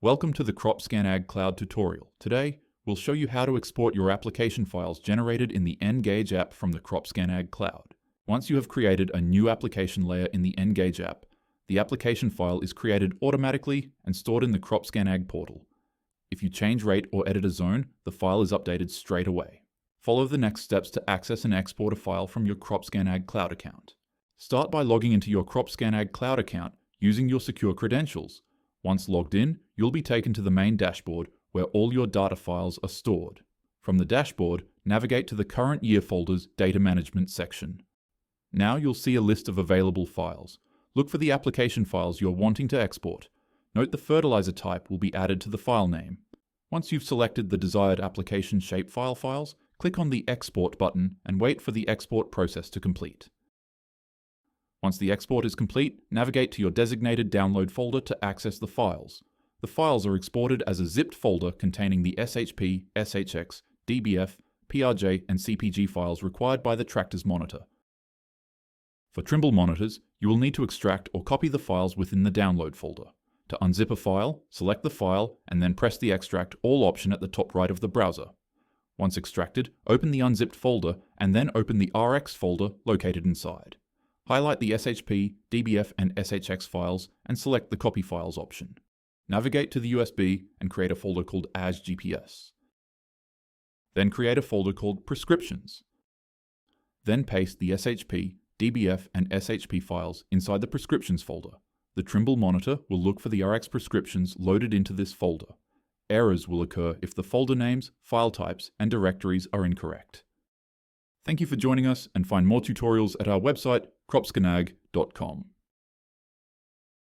Welcome to the CropScan Ag Cloud tutorial. Today, we'll show you how to export your application files generated in the Ngage app from the CropScan Ag Cloud. Once you have created a new application layer in the Ngage app, the application file is created automatically and stored in the CropScan Ag portal. If you change rate or edit a zone, the file is updated straight away. Follow the next steps to access and export a file from your CropScan Ag Cloud account. Start by logging into your CropScan Ag Cloud account using your secure credentials. Once logged in, you'll be taken to the main dashboard where all your data files are stored. From the dashboard, navigate to the Current Year folder's Data Management section. Now you'll see a list of available files. Look for the application files you're wanting to export. Note the fertilizer type will be added to the file name. Once you've selected the desired application shapefile files, click on the Export button and wait for the export process to complete. Once the export is complete, navigate to your designated download folder to access the files. The files are exported as a zipped folder containing the SHP, SHX, DBF, PRJ, and CPG files required by the Tractor's monitor. For Trimble monitors, you will need to extract or copy the files within the download folder. To unzip a file, select the file and then press the Extract All option at the top right of the browser. Once extracted, open the unzipped folder and then open the RX folder located inside. Highlight the SHP, DBF, and SHX files and select the Copy Files option. Navigate to the USB and create a folder called As GPS. Then create a folder called Prescriptions. Then paste the SHP, DBF, and SHP files inside the Prescriptions folder. The Trimble Monitor will look for the RX prescriptions loaded into this folder. Errors will occur if the folder names, file types, and directories are incorrect. Thank you for joining us, and find more tutorials at our website, cropscanag.com.